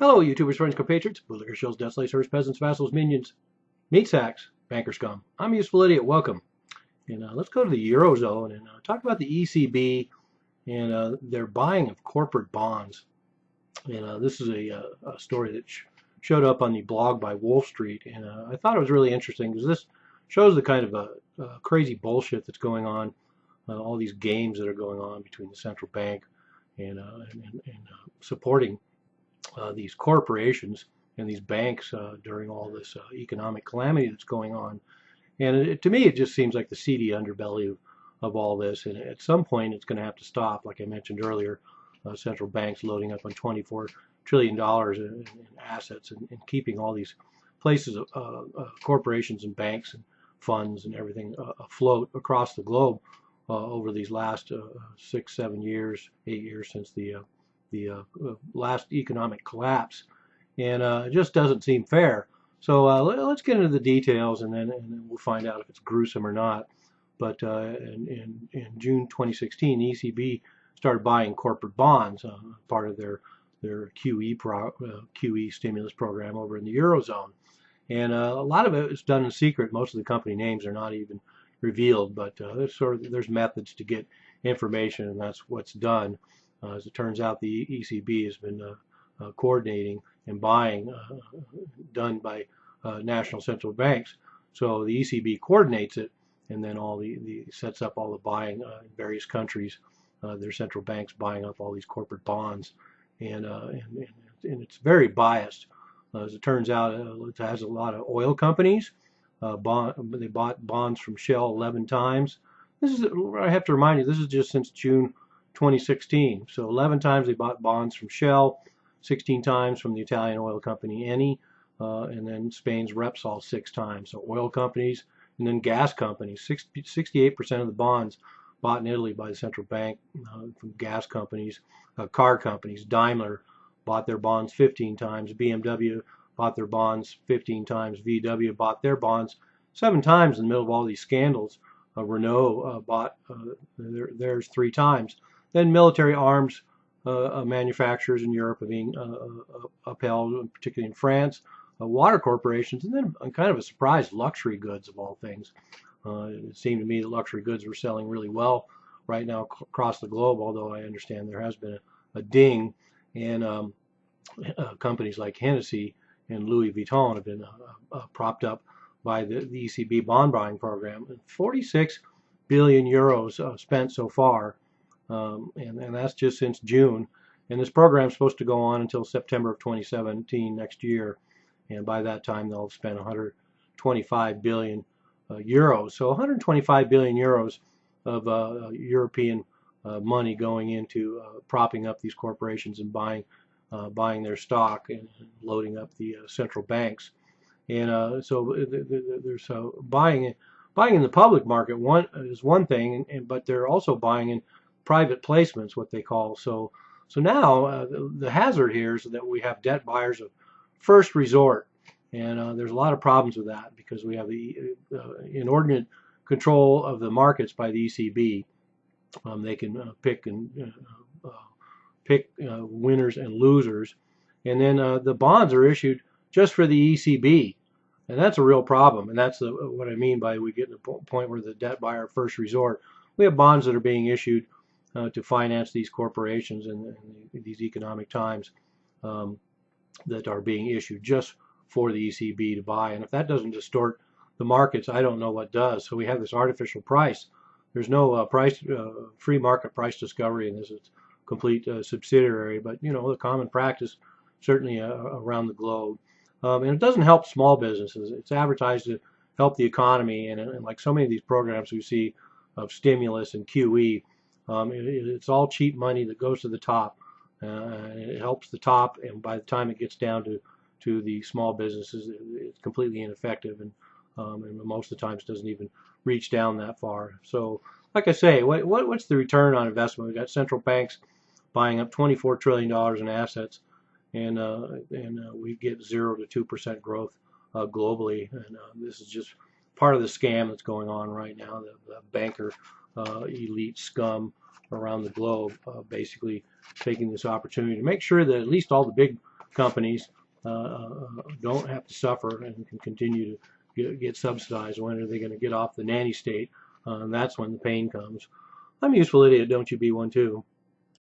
Hello, YouTubers, friends, compatriots, bootlickers, shills, death slaves, hers, peasants, vassals, minions, meat sacks, banker scum. I'm Useful Idiot. Welcome. And let's go to the Eurozone and talk about the ECB and their buying of corporate bonds. And this is a story that showed up on the blog by Wall Street. And I thought it was really interesting because this shows the kind of crazy bullshit that's going on, all these games that are going on between the central bank and supporting these corporations and these banks during all this economic calamity that's going on. And to me, it just seems like the seedy underbelly of all this. And at some point, it's going to have to stop. Like I mentioned earlier, central banks loading up on $24 trillion in assets and keeping all these places, corporations and banks and funds and everything afloat across the globe over these last 6, 7 years, 8 years since the last economic collapse, and it just doesn't seem fair. So let's get into the details, and then we'll find out if it's gruesome or not. But in June 2016, the ECB started buying corporate bonds, part of their QE stimulus program over in the Eurozone. And a lot of it is done in secret. Most of the company names are not even revealed, but there's methods to get information, and that's what's done. As it turns out, the ECB has been coordinating and buying done by national central banks. So the ECB coordinates it, and then sets up all the buying in various countries. Their central banks buying up all these corporate bonds, and it's very biased. As it turns out, it has a lot of oil companies. They bought bonds from Shell 11 times. I have to remind you, this is just since June 2016. So 11 times they bought bonds from Shell, 16 times from the Italian oil company Eni, and then Spain's Repsol 6 times. So oil companies and then gas companies. 68% of the bonds bought in Italy by the central bank from gas companies. Car companies, Daimler bought their bonds 15 times. BMW bought their bonds 15 times. VW bought their bonds 7 times in the middle of all these scandals. Renault bought theirs 3 times. Then military arms manufacturers in Europe are being upheld, particularly in France, water corporations, and then kind of a surprise, luxury goods of all things. It seemed to me that luxury goods were selling really well right now across the globe, although I understand there has been a ding, and companies like Hennessy and Louis Vuitton have been propped up by the ECB bond buying program. 46 billion euros spent so far. And that's just since June. And this program is supposed to go on until September of 2017, next year. And by that time, they'll have spent 125 billion euros. So 125 billion euros of European money going into propping up these corporations and buying their stock and loading up the central banks. And so there's buying in the public market is one thing, but they're also buying in private placements, what they call. So now the hazard here is that we have debt buyers of first resort, and there's a lot of problems with that because we have the inordinate control of the markets by the ECB. They can pick winners and losers, and then the bonds are issued just for the ECB, and that's a real problem. And that's what I mean by we get to the point where the debt buyer of first resort. We have bonds that are being issued to finance these corporations in these economic times that are being issued just for the ECB to buy. And if that doesn't distort the markets, I don't know what does. So we have this artificial price. There's no free market price discovery in this. It's complete subsidiary, but the common practice certainly around the globe. And it doesn't help small businesses. It's advertised to help the economy, and like so many of these programs we see of stimulus and QE, it's all cheap money that goes to the top. It helps the top, and by the time it gets down to the small businesses, it's completely ineffective, and most of the times doesn't even reach down that far. So, like I say, what's the return on investment? We've got central banks buying up $24 trillion in assets, and we get 0 to 2% growth globally. And this is just part of the scam that's going on right now. The banker elite scum around the globe basically taking this opportunity to make sure that at least all the big companies don't have to suffer and can continue to get subsidized. When are they going to get off the nanny state? And that's when the pain comes. I'm a useful idiot, don't you be one too?